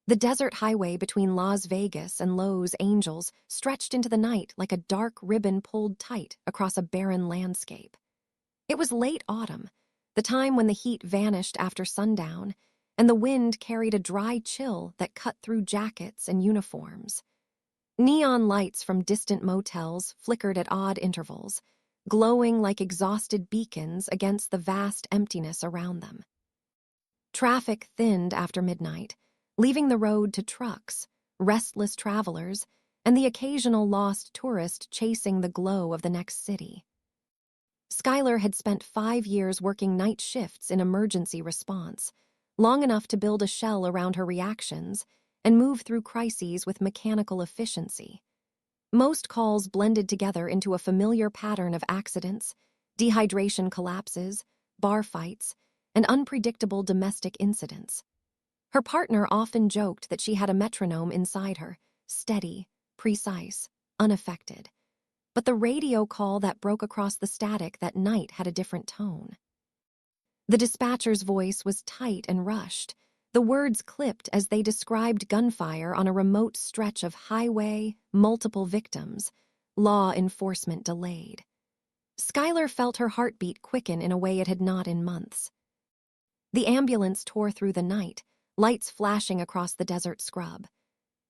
The desert highway between Las Vegas and Los Angeles stretched into the night like a dark ribbon pulled tight across a barren landscape. It was late autumn, the time when the heat vanished after sundown, and the wind carried a dry chill that cut through jackets and uniforms. Neon lights from distant motels flickered at odd intervals, glowing like exhausted beacons against the vast emptiness around them. Traffic thinned after midnight, leaving the road to trucks, restless travelers, and the occasional lost tourist chasing the glow of the next city. Skylar had spent 5 years working night shifts in emergency response, long enough to build a shell around her reactions and move through crises with mechanical efficiency. Most calls blended together into a familiar pattern of accidents, dehydration collapses, bar fights, and unpredictable domestic incidents. Her partner often joked that she had a metronome inside her, steady, precise, unaffected. But the radio call that broke across the static that night had a different tone. The dispatcher's voice was tight and rushed, the words clipped as they described gunfire on a remote stretch of highway, multiple victims, law enforcement delayed. Skylar felt her heartbeat quicken in a way it had not in months. The ambulance tore through the night, lights flashing across the desert scrub.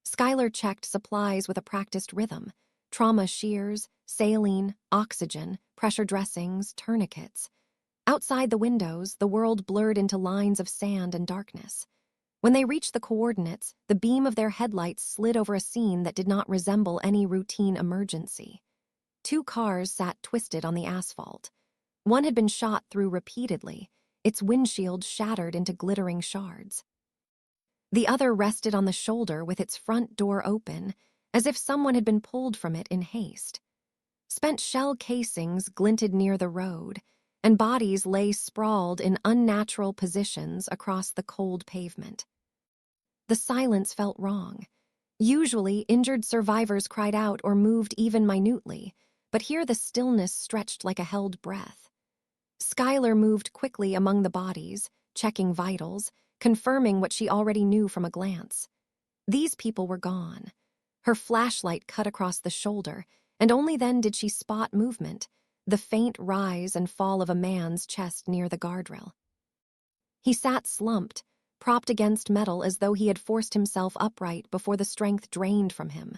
Skylar checked supplies with a practiced rhythm: trauma shears, saline, oxygen, pressure dressings, tourniquets. Outside the windows, the world blurred into lines of sand and darkness. When they reached the coordinates, the beam of their headlights slid over a scene that did not resemble any routine emergency. 2 cars sat twisted on the asphalt. One had been shot through repeatedly, its windshield shattered into glittering shards. The other rested on the shoulder with its front door open, as if someone had been pulled from it in haste. Spent shell casings glinted near the road, and bodies lay sprawled in unnatural positions across the cold pavement. The silence felt wrong. Usually, injured survivors cried out or moved even minutely, but here the stillness stretched like a held breath. Skylar moved quickly among the bodies, checking vitals, confirming what she already knew from a glance. These people were gone. Her flashlight cut across the shoulder, and only then did she spot movement, the faint rise and fall of a man's chest near the guardrail. He sat slumped, propped against metal as though he had forced himself upright before the strength drained from him.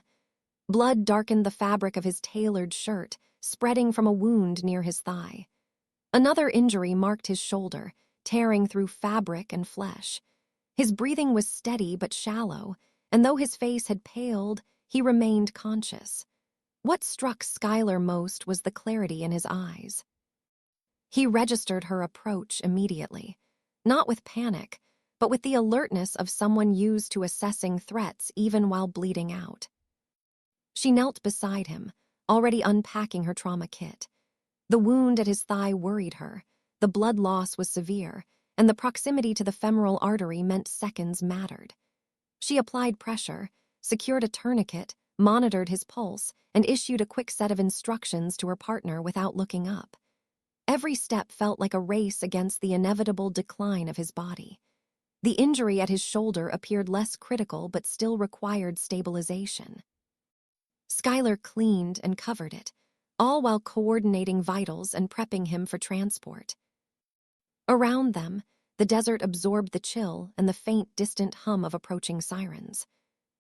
Blood darkened the fabric of his tailored shirt, spreading from a wound near his thigh. Another injury marked his shoulder, tearing through fabric and flesh. His breathing was steady but shallow, and though his face had paled, he remained conscious. What struck Skylar most was the clarity in his eyes. He registered her approach immediately, not with panic, but with the alertness of someone used to assessing threats even while bleeding out. She knelt beside him, already unpacking her trauma kit. The wound at his thigh worried her, the blood loss was severe, and the proximity to the femoral artery meant seconds mattered. She applied pressure, secured a tourniquet, monitored his pulse, and issued a quick set of instructions to her partner without looking up. Every step felt like a race against the inevitable decline of his body. The injury at his shoulder appeared less critical but still required stabilization. Skylar cleaned and covered it, all while coordinating vitals and prepping him for transport. Around them, the desert absorbed the chill and the faint, distant hum of approaching sirens.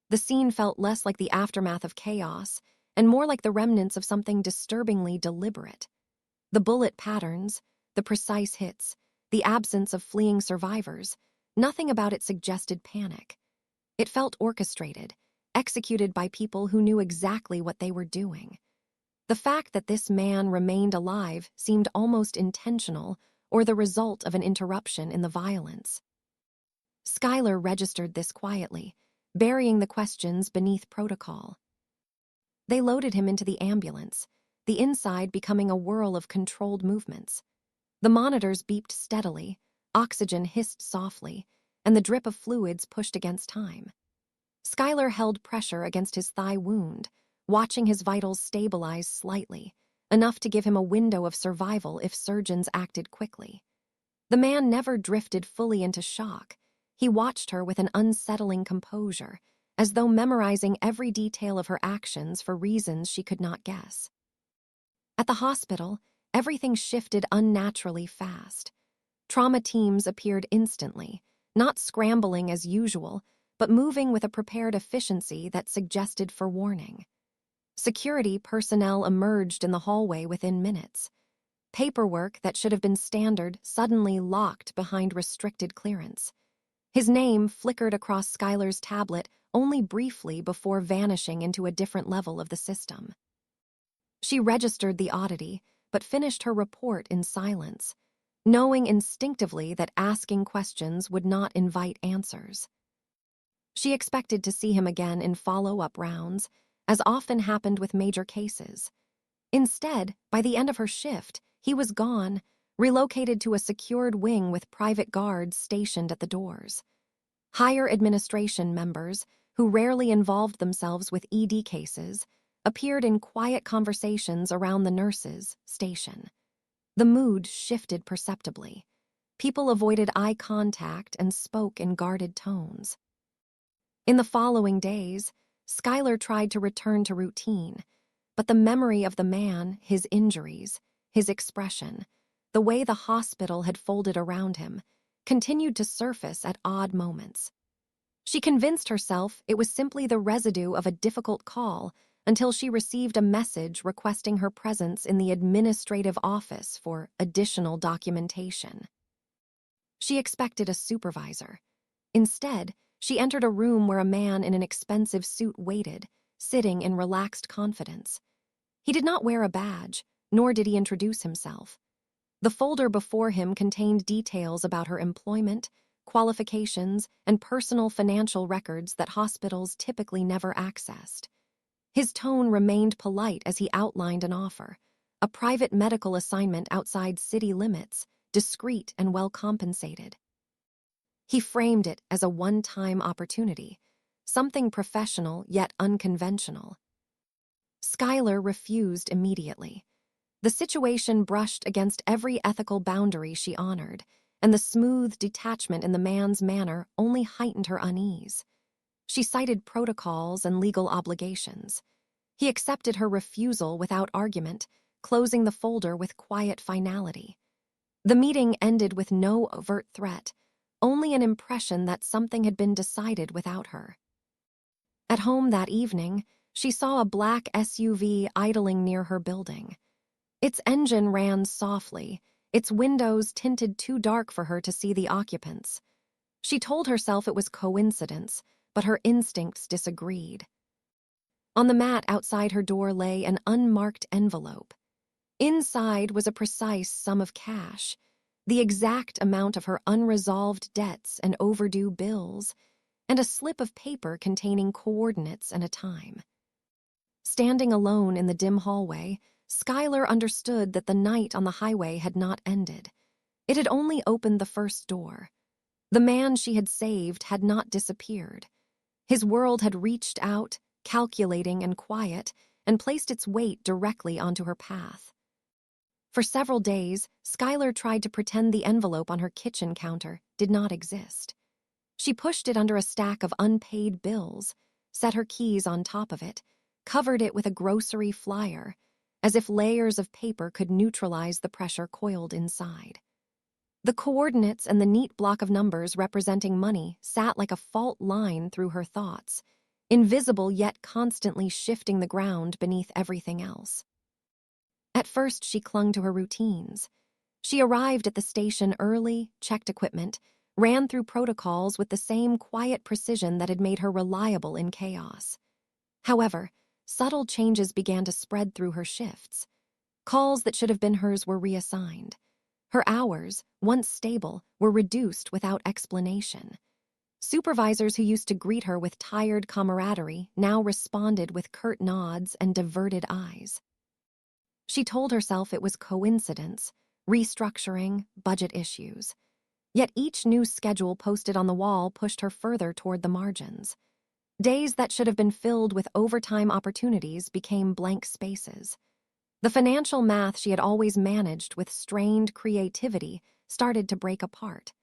The scene felt less like the aftermath of chaos and more like the remnants of something disturbingly deliberate. The bullet patterns, the precise hits, the absence of fleeing survivors, nothing about it suggested panic. It felt orchestrated, executed by people who knew exactly what they were doing. The fact that this man remained alive seemed almost intentional or the result of an interruption in the violence. Skylar registered this quietly, burying the questions beneath protocol. They loaded him into the ambulance, the inside becoming a whirl of controlled movements. The monitors beeped steadily, oxygen hissed softly, and the drip of fluids pushed against time. Skylar held pressure against his thigh wound, watching his vitals stabilize slightly, enough to give him a window of survival if surgeons acted quickly. The man never drifted fully into shock. He watched her with an unsettling composure, as though memorizing every detail of her actions for reasons she could not guess. At the hospital, everything shifted unnaturally fast. Trauma teams appeared instantly, not scrambling as usual, but moving with a prepared efficiency that suggested forewarning. Security personnel emerged in the hallway within minutes. Paperwork that should have been standard suddenly locked behind restricted clearance. His name flickered across Skylar's tablet only briefly before vanishing into a different level of the system. She registered the oddity, but finished her report in silence, knowing instinctively that asking questions would not invite answers. She expected to see him again in follow-up rounds, as often happened with major cases. Instead, by the end of her shift, he was gone, relocated to a secured wing with private guards stationed at the doors. Higher administration members, who rarely involved themselves with ED cases, appeared in quiet conversations around the nurses' station. The mood shifted perceptibly. People avoided eye contact and spoke in guarded tones. In the following days, Skylar tried to return to routine, but the memory of the man, his injuries, his expression, the way the hospital had folded around him, continued to surface at odd moments. She convinced herself it was simply the residue of a difficult call until she received a message requesting her presence in the administrative office for additional documentation. She expected a supervisor. Instead, she entered a room where a man in an expensive suit waited, sitting in relaxed confidence. He did not wear a badge, nor did he introduce himself. The folder before him contained details about her employment, qualifications, and personal financial records that hospitals typically never accessed. His tone remained polite as he outlined an offer, a private medical assignment outside city limits, discreet and well compensated. He framed it as a one-time opportunity, something professional yet unconventional. Skylar refused immediately. The situation brushed against every ethical boundary she honored, and the smooth detachment in the man's manner only heightened her unease. She cited protocols and legal obligations. He accepted her refusal without argument, closing the folder with quiet finality. The meeting ended with no overt threat, only an impression that something had been decided without her. At home that evening, she saw a black SUV idling near her building. Its engine ran softly, its windows tinted too dark for her to see the occupants. She told herself it was coincidence, but her instincts disagreed. On the mat outside her door lay an unmarked envelope. Inside was a precise sum of cash, the exact amount of her unresolved debts and overdue bills, and a slip of paper containing coordinates and a time. Standing alone in the dim hallway, Skylar understood that the night on the highway had not ended. It had only opened the first door. The man she had saved had not disappeared. His world had reached out, calculating and quiet, and placed its weight directly onto her path. For several days, Skylar tried to pretend the envelope on her kitchen counter did not exist. She pushed it under a stack of unpaid bills, set her keys on top of it, covered it with a grocery flyer, as if layers of paper could neutralize the pressure coiled inside. The coordinates and the neat block of numbers representing money sat like a fault line through her thoughts, invisible yet constantly shifting the ground beneath everything else. At first, she clung to her routines. She arrived at the station early, checked equipment, ran through protocols with the same quiet precision that had made her reliable in chaos. However, subtle changes began to spread through her shifts. Calls that should have been hers were reassigned. Her hours, once stable, were reduced without explanation. Supervisors who used to greet her with tired camaraderie now responded with curt nods and diverted eyes. She told herself it was coincidence, restructuring, budget issues. Yet each new schedule posted on the wall pushed her further toward the margins. Days that should have been filled with overtime opportunities became blank spaces. The financial math she had always managed with strained creativity started to break apart.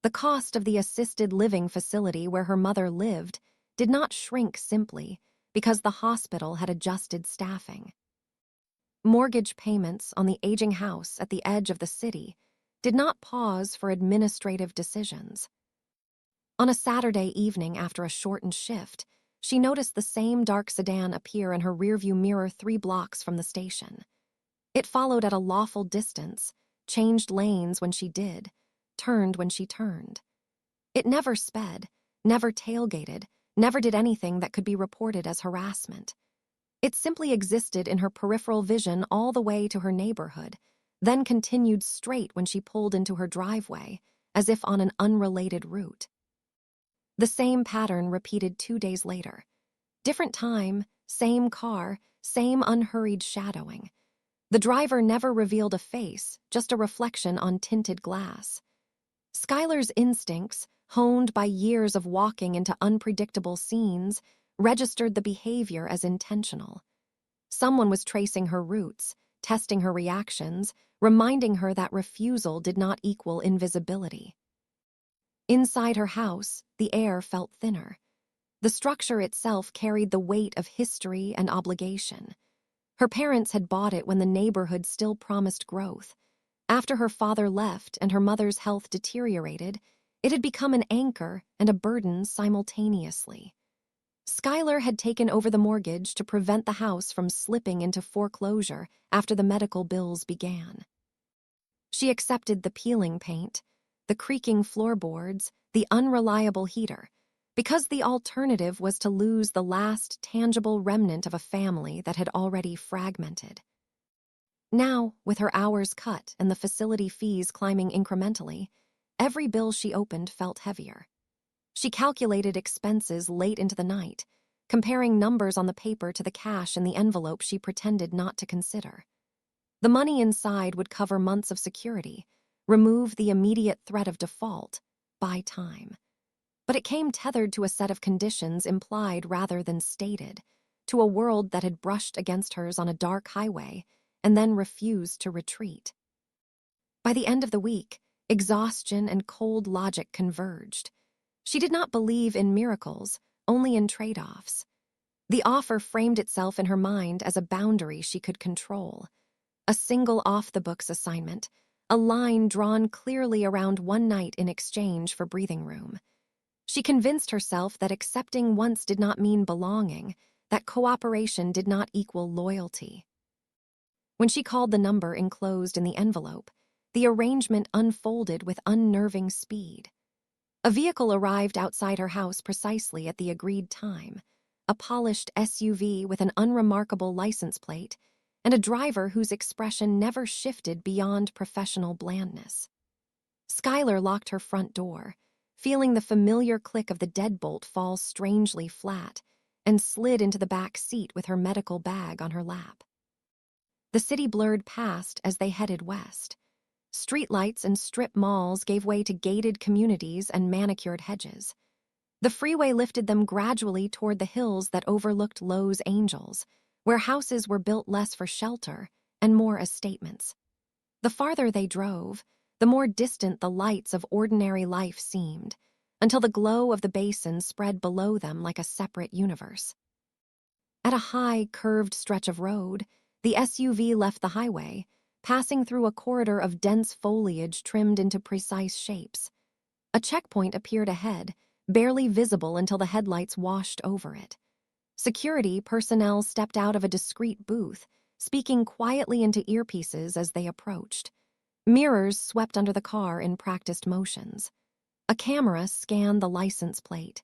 The cost of the assisted living facility where her mother lived did not shrink simply because the hospital had adjusted staffing. Mortgage payments on the aging house at the edge of the city did not pause for administrative decisions. On a Saturday evening after a shortened shift, she noticed the same dark sedan appear in her rearview mirror 3 blocks from the station. It followed at a lawful distance, changed lanes when she did, turned when she turned. It never sped, never tailgated, never did anything that could be reported as harassment. It simply existed in her peripheral vision all the way to her neighborhood, then continued straight when she pulled into her driveway, as if on an unrelated route. The same pattern repeated 2 days later. Different time, same car, same unhurried shadowing. The driver never revealed a face, just a reflection on tinted glass. Skylar's instincts, honed by years of walking into unpredictable scenes, registered the behavior as intentional. Someone was tracing her routes, testing her reactions, reminding her that refusal did not equal invisibility. Inside her house, the air felt thinner. The structure itself carried the weight of history and obligation. Her parents had bought it when the neighborhood still promised growth. After her father left and her mother's health deteriorated, it had become an anchor and a burden simultaneously. Skylar had taken over the mortgage to prevent the house from slipping into foreclosure after the medical bills began. She accepted the peeling paint, the creaking floorboards, the unreliable heater, because the alternative was to lose the last tangible remnant of a family that had already fragmented. Now, with her hours cut and the facility fees climbing incrementally, every bill she opened felt heavier. She calculated expenses late into the night, comparing numbers on the paper to the cash in the envelope she pretended not to consider. The money inside would cover months of security, remove the immediate threat of default, buy time. But it came tethered to a set of conditions implied rather than stated, to a world that had brushed against hers on a dark highway and then refused to retreat. By the end of the week, exhaustion and cold logic converged. She did not believe in miracles, only in trade-offs. The offer framed itself in her mind as a boundary she could control. A single off-the-books assignment, a line drawn clearly around one night in exchange for breathing room. She convinced herself that accepting once did not mean belonging, that cooperation did not equal loyalty. When she called the number enclosed in the envelope, the arrangement unfolded with unnerving speed. A vehicle arrived outside her house precisely at the agreed time, a polished SUV with an unremarkable license plate and a driver whose expression never shifted beyond professional blandness. Skylar locked her front door, feeling the familiar click of the deadbolt fall strangely flat, and slid into the back seat with her medical bag on her lap. The city blurred past as they headed west. Streetlights and strip malls gave way to gated communities and manicured hedges. The freeway lifted them gradually toward the hills that overlooked Los Angeles, where houses were built less for shelter and more as statements. The farther they drove, the more distant the lights of ordinary life seemed, until the glow of the basin spread below them like a separate universe. At a high, curved stretch of road, the SUV left the highway, passing through a corridor of dense foliage trimmed into precise shapes. A checkpoint appeared ahead, barely visible until the headlights washed over it. Security personnel stepped out of a discreet booth, speaking quietly into earpieces as they approached. Mirrors swept under the car in practiced motions. A camera scanned the license plate.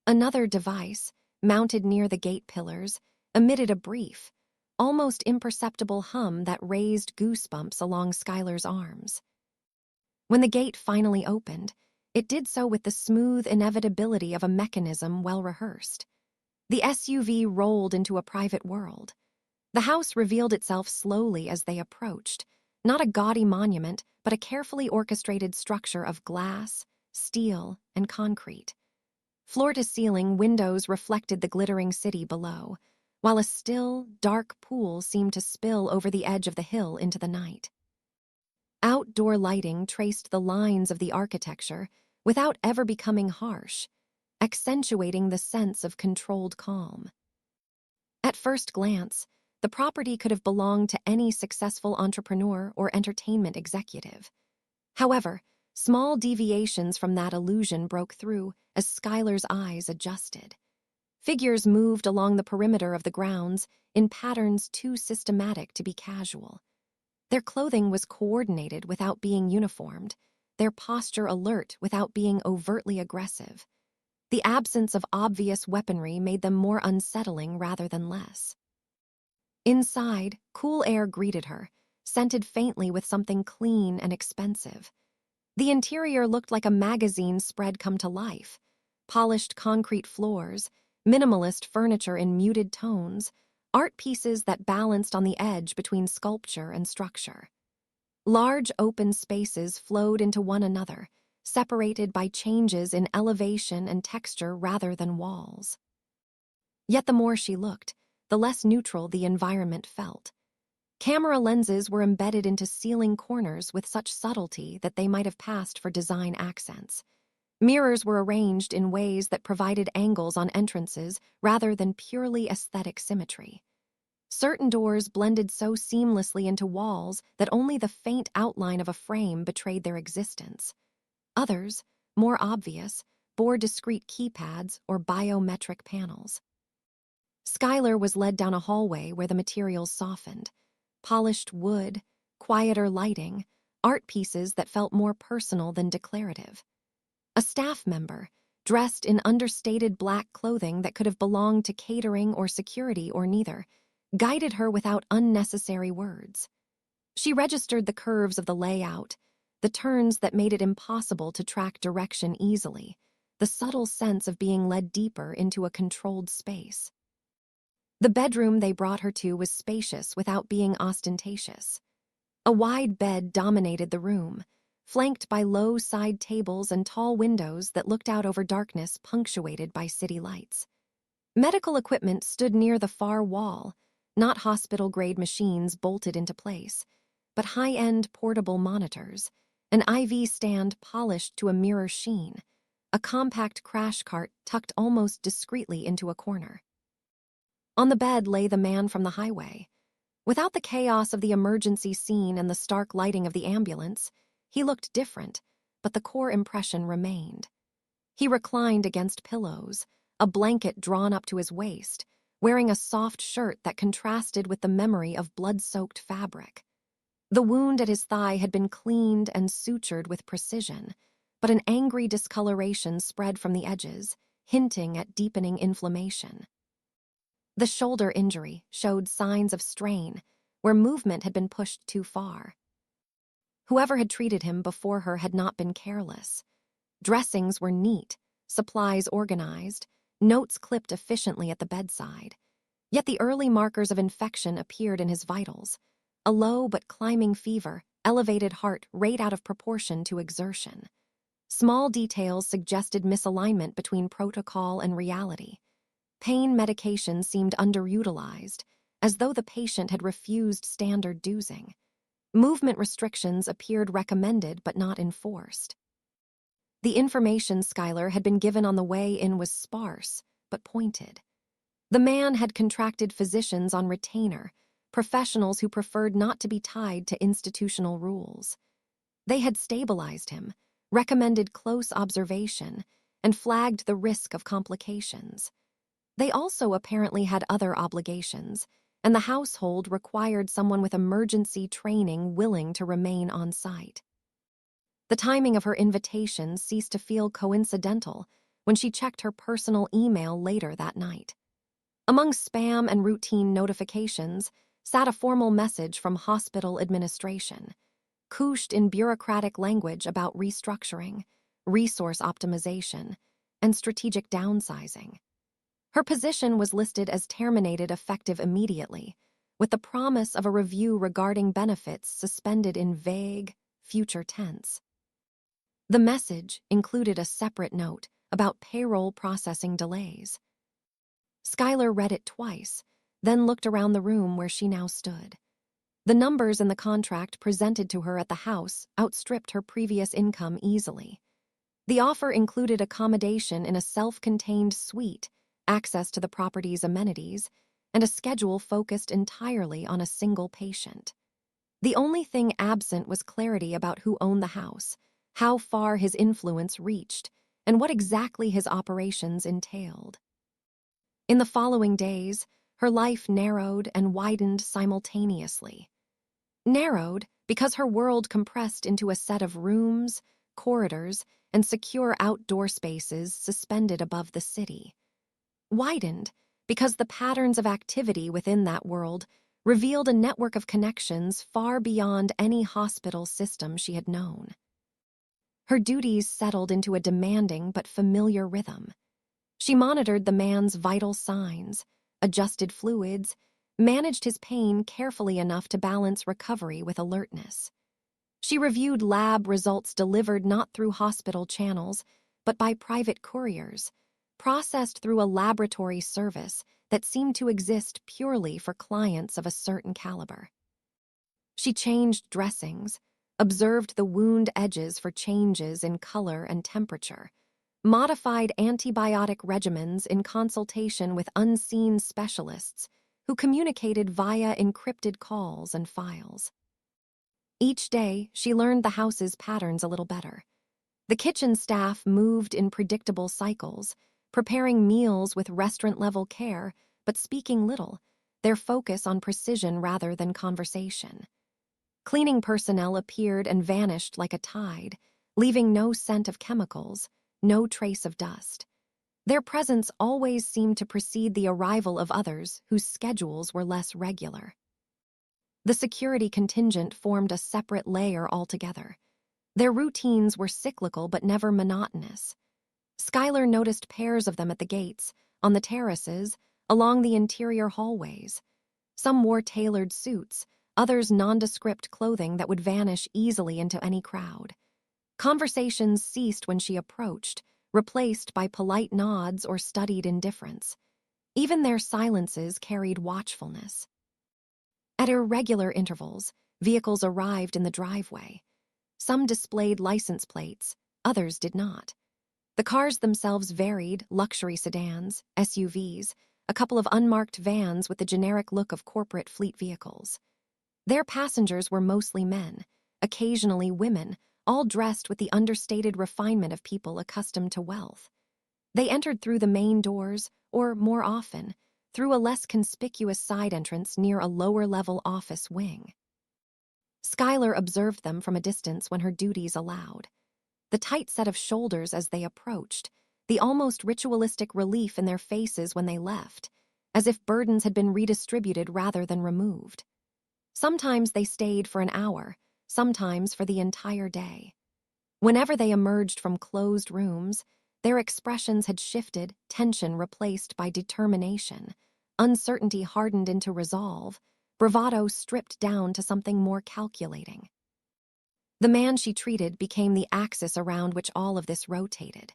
Another device, mounted near the gate pillars, emitted a brief, almost imperceptible hum that raised goosebumps along Skylar's arms. When the gate finally opened, it did so with the smooth inevitability of a mechanism well rehearsed. The SUV rolled into a private world. The house revealed itself slowly as they approached, not a gaudy monument, but a carefully orchestrated structure of glass, steel, and concrete. Floor-to-ceiling windows reflected the glittering city below, while a still, dark pool seemed to spill over the edge of the hill into the night. Outdoor lighting traced the lines of the architecture without ever becoming harsh, accentuating the sense of controlled calm. At first glance, the property could have belonged to any successful entrepreneur or entertainment executive. However, small deviations from that illusion broke through as Skylar's eyes adjusted. Figures moved along the perimeter of the grounds in patterns too systematic to be casual. Their clothing was coordinated without being uniformed, their posture alert without being overtly aggressive. The absence of obvious weaponry made them more unsettling rather than less. Inside, cool air greeted her, scented faintly with something clean and expensive. The interior looked like a magazine spread come to life. Polished concrete floors, minimalist furniture in muted tones, art pieces that balanced on the edge between sculpture and structure. Large open spaces flowed into one another, separated by changes in elevation and texture rather than walls. Yet the more she looked, the less neutral the environment felt. Camera lenses were embedded into ceiling corners with such subtlety that they might have passed for design accents. Mirrors were arranged in ways that provided angles on entrances rather than purely aesthetic symmetry. Certain doors blended so seamlessly into walls that only the faint outline of a frame betrayed their existence. Others, more obvious, bore discrete keypads or biometric panels. Skylar was led down a hallway where the materials softened. Polished wood, quieter lighting, art pieces that felt more personal than declarative. A staff member, dressed in understated black clothing that could have belonged to catering or security or neither, guided her without unnecessary words. She registered the curves of the layout, the turns that made it impossible to track direction easily, the subtle sense of being led deeper into a controlled space. The bedroom they brought her to was spacious without being ostentatious. A wide bed dominated the room, flanked by low side tables and tall windows that looked out over darkness punctuated by city lights. Medical equipment stood near the far wall, not hospital-grade machines bolted into place, but high-end portable monitors, an IV stand polished to a mirror sheen, a compact crash cart tucked almost discreetly into a corner. On the bed lay the man from the highway. Without the chaos of the emergency scene and the stark lighting of the ambulance, he looked different, but the core impression remained. He reclined against pillows, a blanket drawn up to his waist, wearing a soft shirt that contrasted with the memory of blood-soaked fabric. The wound at his thigh had been cleaned and sutured with precision, but an angry discoloration spread from the edges, hinting at deepening inflammation. The shoulder injury showed signs of strain, where movement had been pushed too far. Whoever had treated him before her had not been careless. Dressings were neat, supplies organized, notes clipped efficiently at the bedside. Yet the early markers of infection appeared in his vitals. A low but climbing fever, elevated heart rate out of proportion to exertion. Small details suggested misalignment between protocol and reality. Pain medication seemed underutilized, as though the patient had refused standard dosing. Movement restrictions appeared recommended but not enforced. The information Skylar had been given on the way in was sparse, but pointed. The man had contracted physicians on retainer, professionals who preferred not to be tied to institutional rules. They had stabilized him, recommended close observation, and flagged the risk of complications. They also apparently had other obligations, and the household required someone with emergency training willing to remain on site. The timing of her invitation ceased to feel coincidental when she checked her personal email later that night. Among spam and routine notifications sat a formal message from hospital administration, couched in bureaucratic language about restructuring, resource optimization, and strategic downsizing. Her position was listed as terminated effective immediately, with the promise of a review regarding benefits suspended in vague, future tense. The message included a separate note about payroll processing delays. Skylar read it twice, then looked around the room where she now stood. The numbers in the contract presented to her at the house outstripped her previous income easily. The offer included accommodation in a self-contained suite, access to the property's amenities, and a schedule focused entirely on a single patient. The only thing absent was clarity about who owned the house, how far his influence reached, and what exactly his operations entailed. In the following days, her life narrowed and widened simultaneously. Narrowed because her world compressed into a set of rooms, corridors, and secure outdoor spaces suspended above the city. Widened because the patterns of activity within that world revealed a network of connections far beyond any hospital system she had known. Her duties settled into a demanding but familiar rhythm. She monitored the man's vital signs, adjusted fluids, managed his pain carefully enough to balance recovery with alertness. She reviewed lab results delivered not through hospital channels, but by private couriers, processed through a laboratory service that seemed to exist purely for clients of a certain caliber. She changed dressings, observed the wound edges for changes in color and temperature, modified antibiotic regimens in consultation with unseen specialists who communicated via encrypted calls and files. Each day, she learned the house's patterns a little better. The kitchen staff moved in predictable cycles, preparing meals with restaurant-level care, but speaking little, their focus on precision rather than conversation. Cleaning personnel appeared and vanished like a tide, leaving no scent of chemicals, no trace of dust. Their presence always seemed to precede the arrival of others whose schedules were less regular. The security contingent formed a separate layer altogether. Their routines were cyclical but never monotonous. Schuyler noticed pairs of them at the gates, on the terraces, along the interior hallways. Some wore tailored suits, others nondescript clothing that would vanish easily into any crowd. Conversations ceased when she approached, replaced by polite nods or studied indifference. Even their silences carried watchfulness. At irregular intervals, vehicles arrived in the driveway. Some displayed license plates, others did not. The cars themselves varied: luxury sedans, SUVs, a couple of unmarked vans with the generic look of corporate fleet vehicles. Their passengers were mostly men, occasionally women, all dressed with the understated refinement of people accustomed to wealth. They entered through the main doors, or, more often, through a less conspicuous side entrance near a lower-level office wing. Schuyler observed them from a distance when her duties allowed. The tight set of shoulders as they approached, the almost ritualistic relief in their faces when they left, as if burdens had been redistributed rather than removed. Sometimes they stayed for an hour, sometimes for the entire day. Whenever they emerged from closed rooms, their expressions had shifted, tension replaced by determination, uncertainty hardened into resolve, bravado stripped down to something more calculating. The man she treated became the axis around which all of this rotated.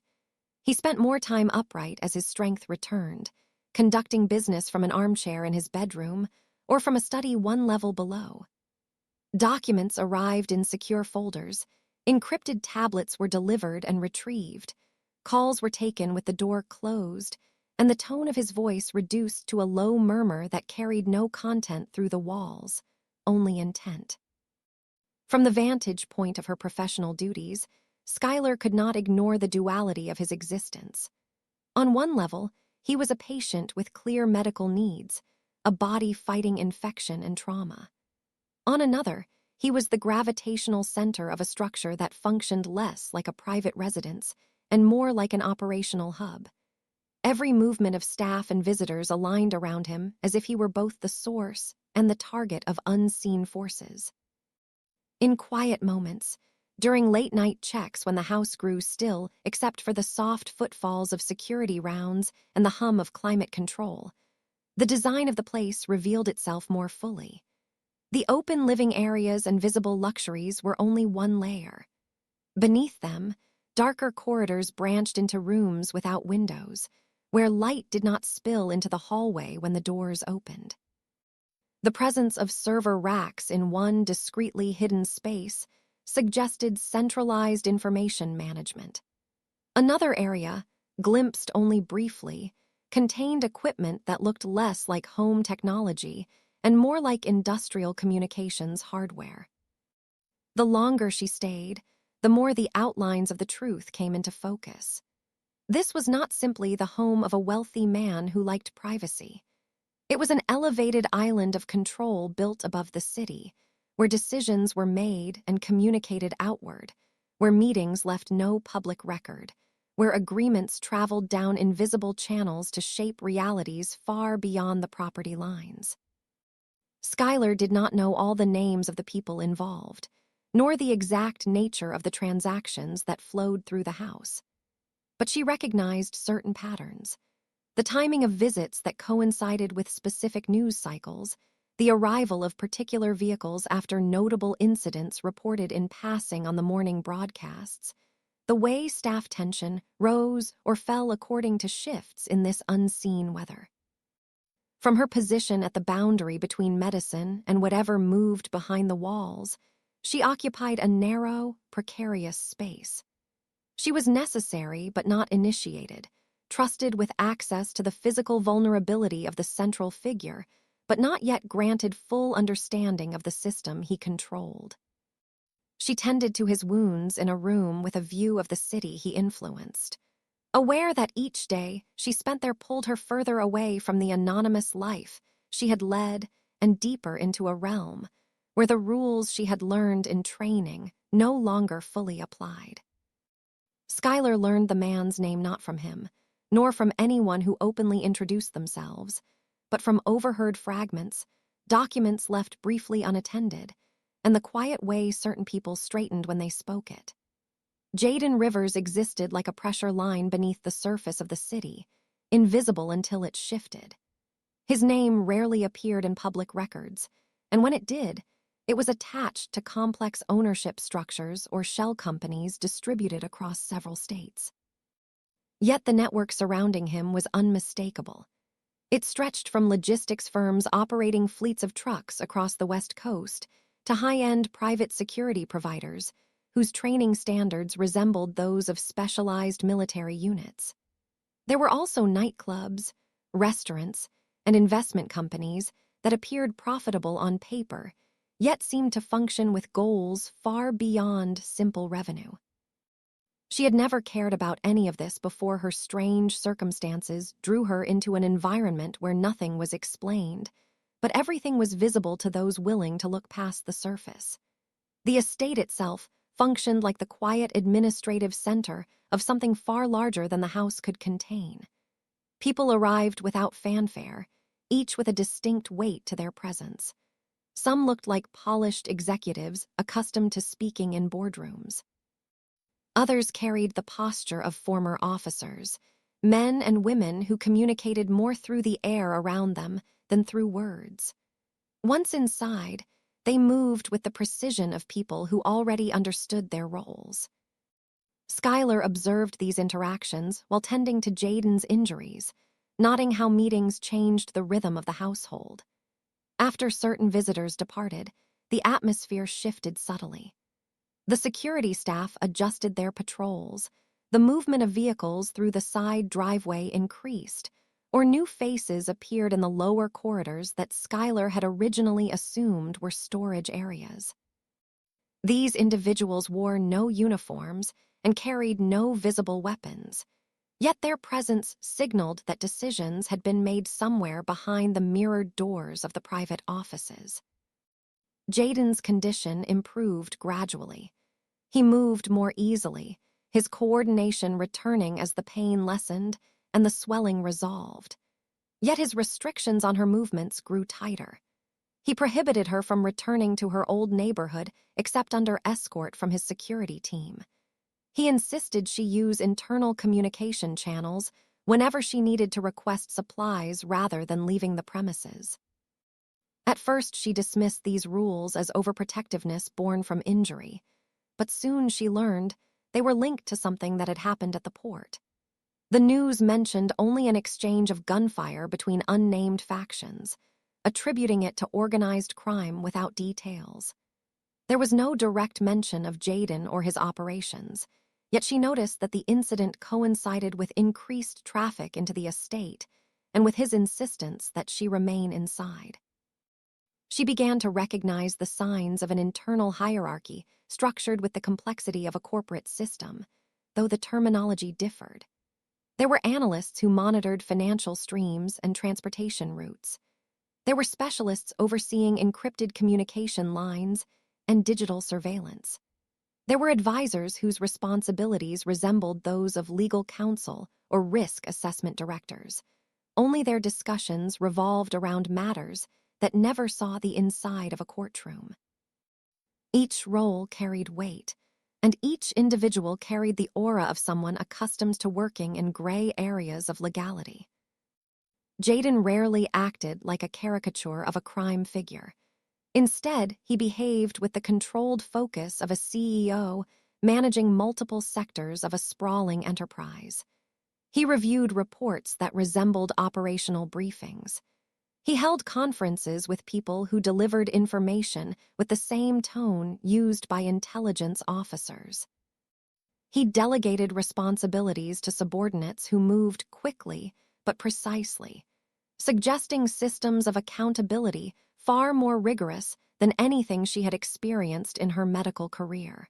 He spent more time upright as his strength returned, conducting business from an armchair in his bedroom or from a study one level below. Documents arrived in secure folders, encrypted tablets were delivered and retrieved, calls were taken with the door closed, and the tone of his voice reduced to a low murmur that carried no content through the walls, only intent. From the vantage point of her professional duties, Schuyler could not ignore the duality of his existence. On one level, he was a patient with clear medical needs, a body fighting infection and trauma. On another, he was the gravitational center of a structure that functioned less like a private residence and more like an operational hub. Every movement of staff and visitors aligned around him as if he were both the source and the target of unseen forces. In quiet moments, during late-night checks when the house grew still except for the soft footfalls of security rounds and the hum of climate control, the design of the place revealed itself more fully. The open living areas and visible luxuries were only one layer. Beneath them, darker corridors branched into rooms without windows, where light did not spill into the hallway when the doors opened. The presence of server racks in one discreetly hidden space suggested centralized information management. Another area, glimpsed only briefly, contained equipment that looked less like home technology and more like industrial communications hardware. The longer she stayed, the more the outlines of the truth came into focus. This was not simply the home of a wealthy man who liked privacy. It was an elevated island of control built above the city, where decisions were made and communicated outward, where meetings left no public record, where agreements traveled down invisible channels to shape realities far beyond the property lines. Schuyler did not know all the names of the people involved, nor the exact nature of the transactions that flowed through the house. But she recognized certain patterns. The timing of visits that coincided with specific news cycles, the arrival of particular vehicles after notable incidents reported in passing on the morning broadcasts, the way staff tension rose or fell according to shifts in this unseen weather. From her position at the boundary between medicine and whatever moved behind the walls, she occupied a narrow, precarious space. She was necessary but not initiated, trusted with access to the physical vulnerability of the central figure, but not yet granted full understanding of the system he controlled. She tended to his wounds in a room with a view of the city he influenced, aware that each day she spent there pulled her further away from the anonymous life she had led and deeper into a realm where the rules she had learned in training no longer fully applied. Schuyler learned the man's name not from him, nor from anyone who openly introduced themselves, but from overheard fragments, documents left briefly unattended, and the quiet way certain people straightened when they spoke it. Jaden Rivers existed like a pressure line beneath the surface of the city, invisible until it shifted. His name rarely appeared in public records, and when it did, it was attached to complex ownership structures or shell companies distributed across several states. Yet the network surrounding him was unmistakable. It stretched from logistics firms operating fleets of trucks across the West Coast to high-end private security providers whose training standards resembled those of specialized military units. There were also nightclubs, restaurants, and investment companies that appeared profitable on paper, yet seemed to function with goals far beyond simple revenue. She had never cared about any of this before her strange circumstances drew her into an environment where nothing was explained, but everything was visible to those willing to look past the surface. The estate itself functioned like the quiet administrative center of something far larger than the house could contain. People arrived without fanfare, each with a distinct weight to their presence. Some looked like polished executives accustomed to speaking in boardrooms. Others carried the posture of former officers, men and women who communicated more through the air around them than through words. Once inside, they moved with the precision of people who already understood their roles. Schuyler observed these interactions while tending to Jaden's injuries, noting how meetings changed the rhythm of the household. After certain visitors departed, the atmosphere shifted subtly. The security staff adjusted their patrols, the movement of vehicles through the side driveway increased, or new faces appeared in the lower corridors that Schuyler had originally assumed were storage areas. These individuals wore no uniforms and carried no visible weapons, yet their presence signaled that decisions had been made somewhere behind the mirrored doors of the private offices. Jaden's condition improved gradually. He moved more easily, his coordination returning as the pain lessened and the swelling resolved. Yet his restrictions on her movements grew tighter. He prohibited her from returning to her old neighborhood except under escort from his security team. He insisted she use internal communication channels whenever she needed to request supplies rather than leaving the premises. At first, she dismissed these rules as overprotectiveness born from injury, but soon she learned they were linked to something that had happened at the port. The news mentioned only an exchange of gunfire between unnamed factions, attributing it to organized crime without details. There was no direct mention of Jaden or his operations, yet she noticed that the incident coincided with increased traffic into the estate and with his insistence that she remain inside. She began to recognize the signs of an internal hierarchy structured with the complexity of a corporate system, though the terminology differed. There were analysts who monitored financial streams and transportation routes. There were specialists overseeing encrypted communication lines and digital surveillance. There were advisors whose responsibilities resembled those of legal counsel or risk assessment directors. Only their discussions revolved around matters that never saw the inside of a courtroom. Each role carried weight, and each individual carried the aura of someone accustomed to working in gray areas of legality. Jaden rarely acted like a caricature of a crime figure. Instead, he behaved with the controlled focus of a CEO managing multiple sectors of a sprawling enterprise. He reviewed reports that resembled operational briefings. He held conferences with people who delivered information with the same tone used by intelligence officers. He delegated responsibilities to subordinates who moved quickly but precisely, suggesting systems of accountability far more rigorous than anything she had experienced in her medical career.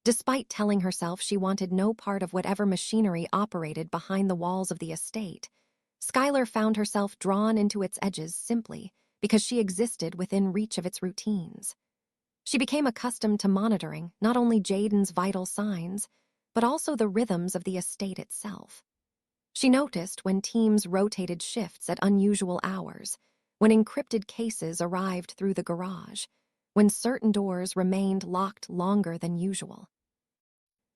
Despite telling herself she wanted no part of whatever machinery operated behind the walls of the estate, Skylar found herself drawn into its edges simply because she existed within reach of its routines. She became accustomed to monitoring not only Jaden's vital signs, but also the rhythms of the estate itself. She noticed when teams rotated shifts at unusual hours, when encrypted cases arrived through the garage, when certain doors remained locked longer than usual.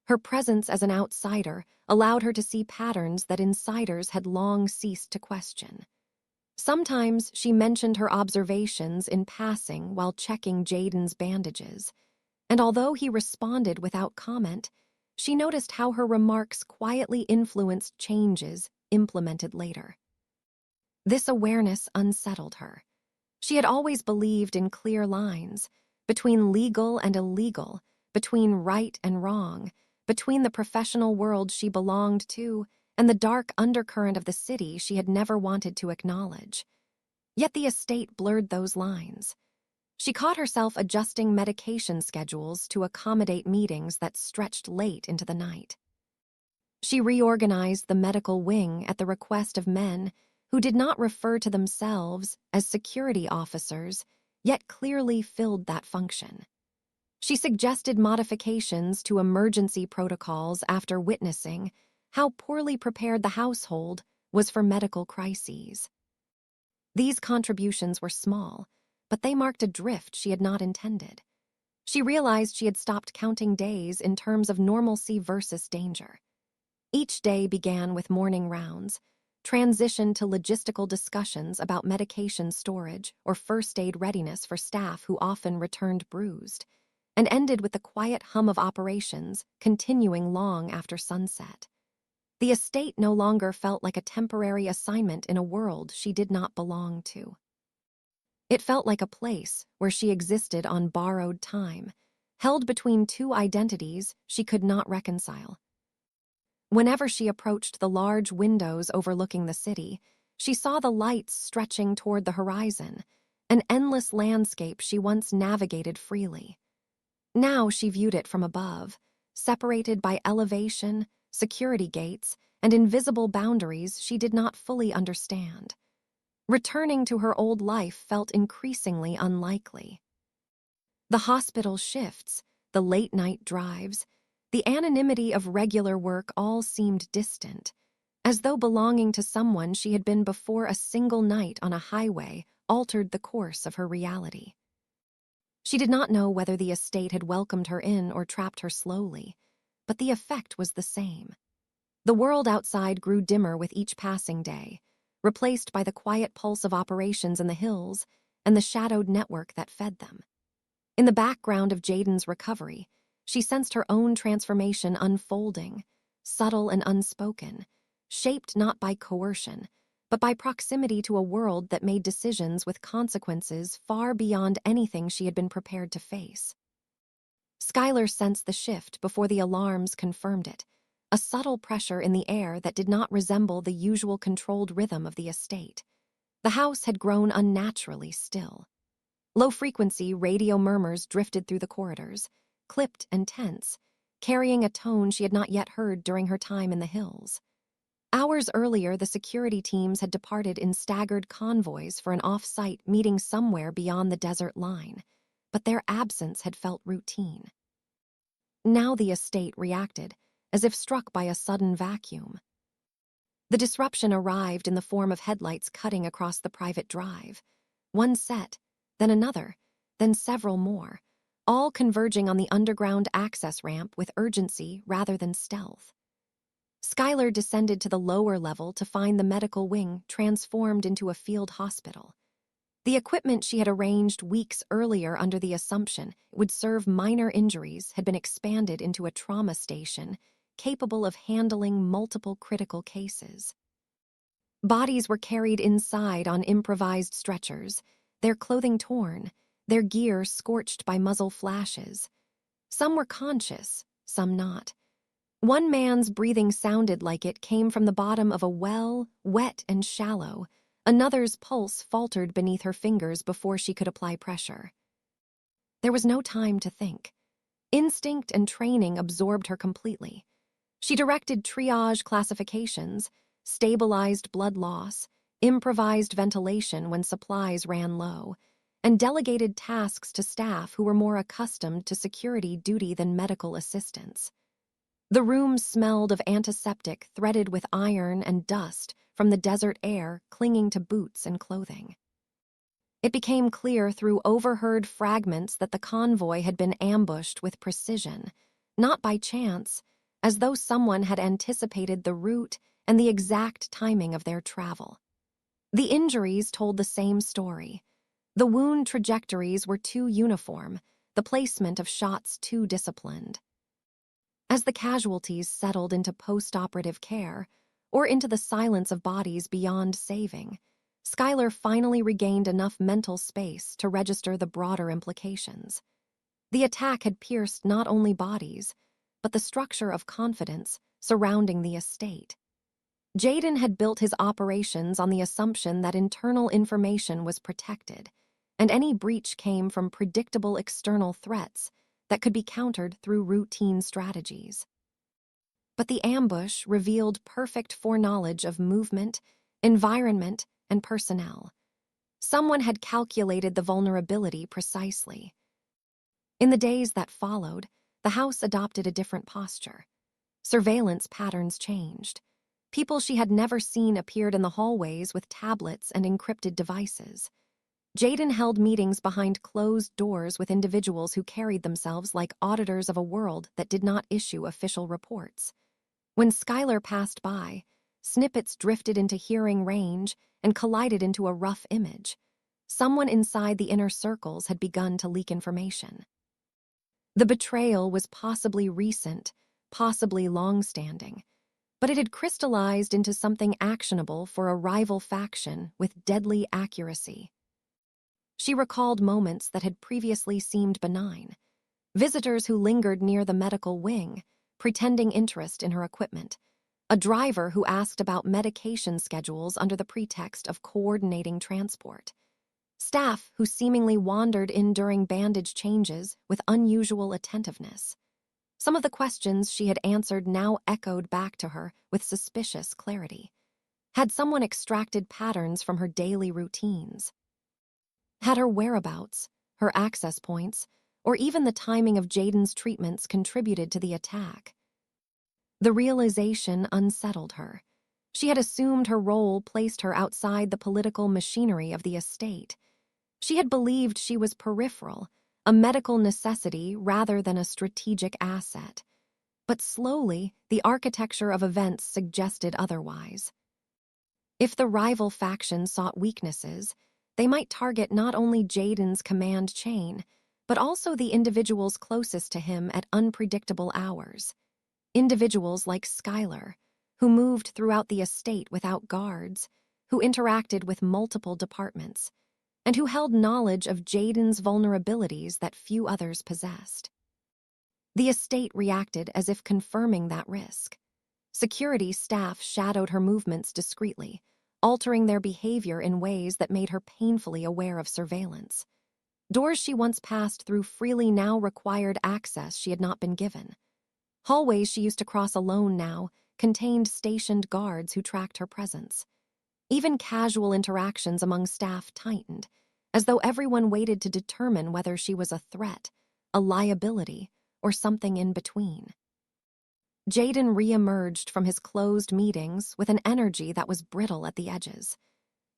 Her presence as an outsider allowed her to see patterns that insiders had long ceased to question. Sometimes she mentioned her observations in passing while checking Jaden's bandages, and although he responded without comment, she noticed how her remarks quietly influenced changes implemented later. This awareness unsettled her. She had always believed in clear lines, between legal and illegal, between right and wrong, between the professional world she belonged to and the dark undercurrent of the city she had never wanted to acknowledge. Yet the estate blurred those lines. She caught herself adjusting medication schedules to accommodate meetings that stretched late into the night. She reorganized the medical wing at the request of men who did not refer to themselves as security officers, yet clearly filled that function. She suggested modifications to emergency protocols after witnessing how poorly prepared the household was for medical crises. These contributions were small, but they marked a drift she had not intended. She realized she had stopped counting days in terms of normalcy versus danger. Each day began with morning rounds, transitioned to logistical discussions about medication storage or first aid readiness for staff who often returned bruised, and ended with the quiet hum of operations continuing long after sunset. The estate no longer felt like a temporary assignment in a world she did not belong to. It felt like a place where she existed on borrowed time, held between two identities she could not reconcile. Whenever she approached the large windows overlooking the city, she saw the lights stretching toward the horizon, an endless landscape she once navigated freely. Now she viewed it from above, separated by elevation, security gates, and invisible boundaries she did not fully understand. Returning to her old life felt increasingly unlikely. The hospital shifts, the late-night drives, the anonymity of regular work all seemed distant, as though belonging to someone she had been before a single night on a highway altered the course of her reality. She did not know whether the estate had welcomed her in or trapped her slowly, but the effect was the same. The world outside grew dimmer with each passing day, replaced by the quiet pulse of operations in the hills and the shadowed network that fed them. In the background of Jaden's recovery, she sensed her own transformation unfolding, subtle and unspoken, shaped not by coercion, but by proximity to a world that made decisions with consequences far beyond anything she had been prepared to face. Skylar sensed the shift before the alarms confirmed it, a subtle pressure in the air that did not resemble the usual controlled rhythm of the estate. The house had grown unnaturally still. Low-frequency radio murmurs drifted through the corridors, clipped and tense, carrying a tone she had not yet heard during her time in the hills. Hours earlier, the security teams had departed in staggered convoys for an off-site meeting somewhere beyond the desert line, but their absence had felt routine. Now the estate reacted, as if struck by a sudden vacuum. The disruption arrived in the form of headlights cutting across the private drive. One set, then another, then several more, all converging on the underground access ramp with urgency rather than stealth. Skylar descended to the lower level to find the medical wing transformed into a field hospital. The equipment she had arranged weeks earlier under the assumption it would serve minor injuries had been expanded into a trauma station capable of handling multiple critical cases. Bodies were carried inside on improvised stretchers, their clothing torn, their gear scorched by muzzle flashes. Some were conscious, some not. One man's breathing sounded like it came from the bottom of a well, wet and shallow. Another's pulse faltered beneath her fingers before she could apply pressure. There was no time to think. Instinct and training absorbed her completely. She directed triage classifications, stabilized blood loss, improvised ventilation when supplies ran low, and delegated tasks to staff who were more accustomed to security duty than medical assistants. The room smelled of antiseptic threaded with iron and dust from the desert air clinging to boots and clothing. It became clear through overheard fragments that the convoy had been ambushed with precision, not by chance, as though someone had anticipated the route and the exact timing of their travel. The injuries told the same story. The wound trajectories were too uniform, the placement of shots too disciplined. As the casualties settled into post-operative care, or into the silence of bodies beyond saving, Skylar finally regained enough mental space to register the broader implications. The attack had pierced not only bodies, but the structure of confidence surrounding the estate. Jaden had built his operations on the assumption that internal information was protected, and any breach came from predictable external threats that could be countered through routine strategies. But the ambush revealed perfect foreknowledge of movement, environment, and personnel. Someone had calculated the vulnerability precisely. In the days that followed, the house adopted a different posture. Surveillance patterns changed. People she had never seen appeared in the hallways with tablets and encrypted devices. Jaden held meetings behind closed doors with individuals who carried themselves like auditors of a world that did not issue official reports. When Skylar passed by, snippets drifted into hearing range and collided into a rough image. Someone inside the inner circles had begun to leak information. The betrayal was possibly recent, possibly long-standing, but it had crystallized into something actionable for a rival faction with deadly accuracy. She recalled moments that had previously seemed benign. Visitors who lingered near the medical wing, pretending interest in her equipment. A driver who asked about medication schedules under the pretext of coordinating transport. Staff who seemingly wandered in during bandage changes with unusual attentiveness. Some of the questions she had answered now echoed back to her with suspicious clarity. Had someone extracted patterns from her daily routines? Had her whereabouts, her access points, or even the timing of Jaden's treatments contributed to the attack? The realization unsettled her. She had assumed her role placed her outside the political machinery of the estate. She had believed she was peripheral, a medical necessity rather than a strategic asset. But slowly, the architecture of events suggested otherwise. If the rival faction sought weaknesses, they might target not only Jaden's command chain, but also the individuals closest to him at unpredictable hours. Individuals like Skylar, who moved throughout the estate without guards, who interacted with multiple departments, and who held knowledge of Jaden's vulnerabilities that few others possessed. The estate reacted as if confirming that risk. Security staff shadowed her movements discreetly, altering their behavior in ways that made her painfully aware of surveillance. Doors she once passed through freely now required access she had not been given. Hallways she used to cross alone now contained stationed guards who tracked her presence. Even casual interactions among staff tightened, as though everyone waited to determine whether she was a threat, a liability, or something in between. Jaden re-emerged from his closed meetings with an energy that was brittle at the edges.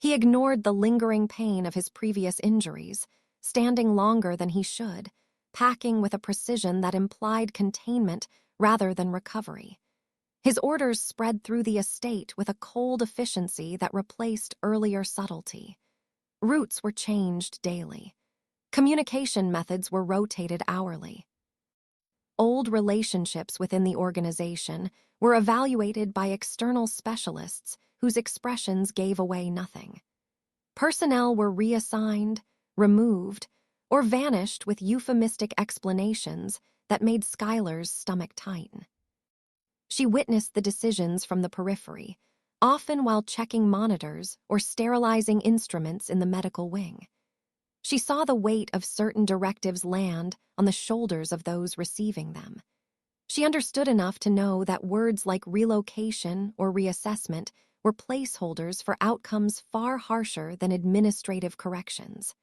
He ignored the lingering pain of his previous injuries, standing longer than he should, packing with a precision that implied containment rather than recovery. His orders spread through the estate with a cold efficiency that replaced earlier subtlety. Routes were changed daily. Communication methods were rotated hourly. Old relationships within the organization were evaluated by external specialists whose expressions gave away nothing. Personnel were reassigned, removed, or vanished with euphemistic explanations that made Skylar's stomach tighten. She witnessed the decisions from the periphery, often while checking monitors or sterilizing instruments in the medical wing. She saw the weight of certain directives land on the shoulders of those receiving them. She understood enough to know that words like relocation or reassessment were placeholders for outcomes far harsher than administrative corrections.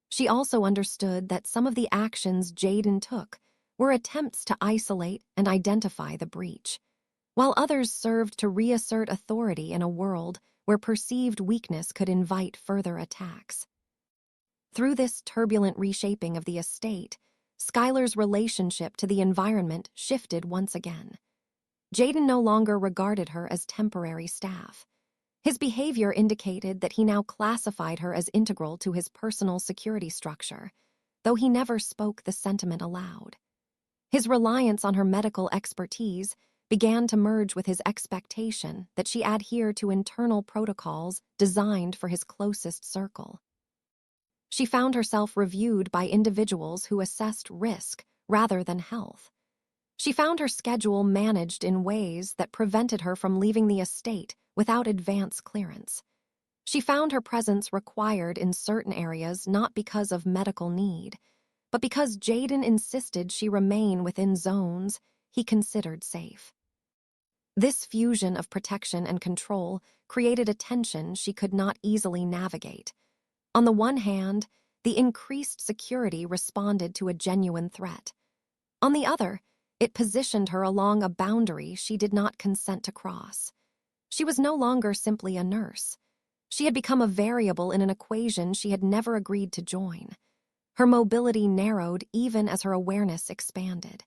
She also understood that some of the actions Jaden took were attempts to isolate and identify the breach, while others served to reassert authority in a world where perceived weakness could invite further attacks. Through this turbulent reshaping of the estate, Skylar's relationship to the environment shifted once again. Jaden no longer regarded her as temporary staff. His behavior indicated that he now classified her as integral to his personal security structure, though he never spoke the sentiment aloud. His reliance on her medical expertise began to merge with his expectation that she adhere to internal protocols designed for his closest circle. She found herself reviewed by individuals who assessed risk rather than health. She found her schedule managed in ways that prevented her from leaving the estate without advance clearance. She found her presence required in certain areas not because of medical need, but because Jaden insisted she remain within zones he considered safe. This fusion of protection and control created a tension she could not easily navigate. On the one hand, the increased security responded to a genuine threat. On the other, it positioned her along a boundary she did not consent to cross. She was no longer simply a nurse. She had become a variable in an equation she had never agreed to join. Her mobility narrowed even as her awareness expanded.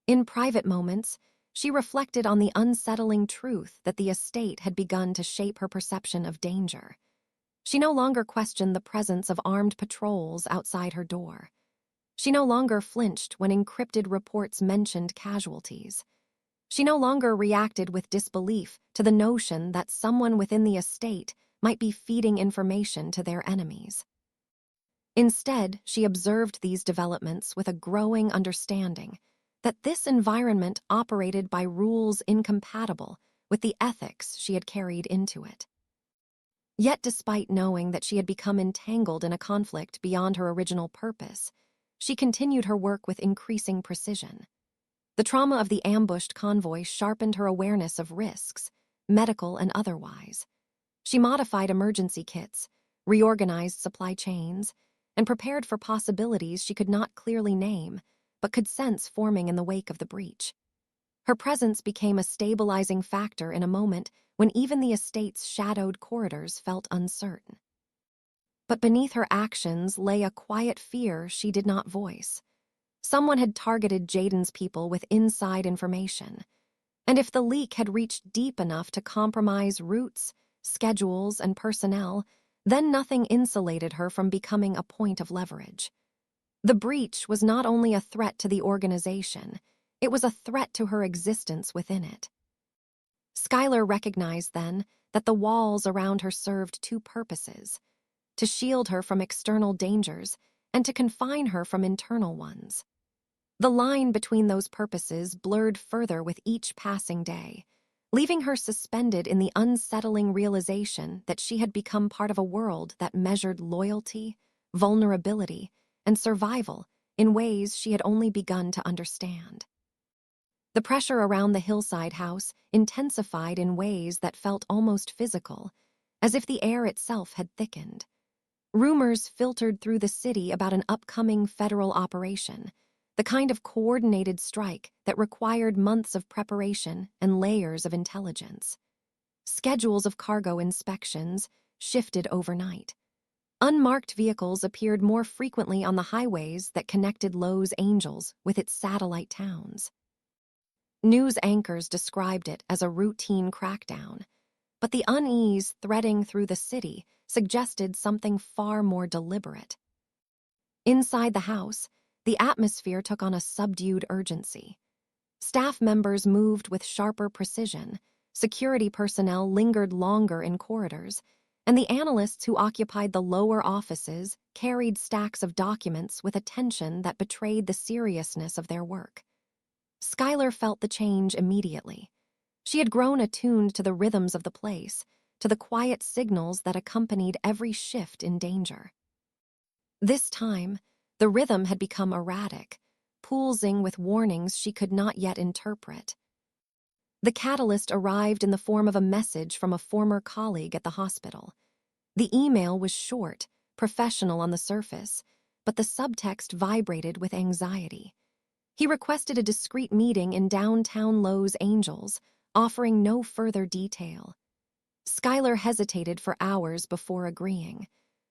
In private moments, she reflected on the unsettling truth that the estate had begun to shape her perception of danger. She no longer questioned the presence of armed patrols outside her door. She no longer flinched when encrypted reports mentioned casualties. She no longer reacted with disbelief to the notion that someone within the estate might be feeding information to their enemies. Instead, she observed these developments with a growing understanding that this environment operated by rules incompatible with the ethics she had carried into it. Yet despite knowing that she had become entangled in a conflict beyond her original purpose, she continued her work with increasing precision. The trauma of the ambushed convoy sharpened her awareness of risks, medical and otherwise. She modified emergency kits, reorganized supply chains, and prepared for possibilities she could not clearly name, but could sense forming in the wake of the breach. Her presence became a stabilizing factor in a moment when even the estate's shadowed corridors felt uncertain. But beneath her actions lay a quiet fear she did not voice. Someone had targeted Jaden's people with inside information, and if the leak had reached deep enough to compromise routes, schedules, and personnel, then nothing insulated her from becoming a point of leverage. The breach was not only a threat to the organization, it was a threat to her existence within it. Schuyler recognized then that the walls around her served two purposes: to shield her from external dangers and to confine her from internal ones. The line between those purposes blurred further with each passing day, leaving her suspended in the unsettling realization that she had become part of a world that measured loyalty, vulnerability, and survival in ways she had only begun to understand. The pressure around the hillside house intensified in ways that felt almost physical, as if the air itself had thickened. Rumors filtered through the city about an upcoming federal operation, the kind of coordinated strike that required months of preparation and layers of intelligence. Schedules of cargo inspections shifted overnight. Unmarked vehicles appeared more frequently on the highways that connected Los Angeles with its satellite towns. News anchors described it as a routine crackdown, but the unease threading through the city suggested something far more deliberate. Inside the house, the atmosphere took on a subdued urgency. Staff members moved with sharper precision, security personnel lingered longer in corridors, and the analysts who occupied the lower offices carried stacks of documents with a tension that betrayed the seriousness of their work. Schuyler felt the change immediately. She had grown attuned to the rhythms of the place, to the quiet signals that accompanied every shift in danger. This time, the rhythm had become erratic, pulsing with warnings she could not yet interpret. The catalyst arrived in the form of a message from a former colleague at the hospital. The email was short, professional on the surface, but the subtext vibrated with anxiety. He requested a discreet meeting in downtown Los Angeles, offering no further detail. Schuyler hesitated for hours before agreeing.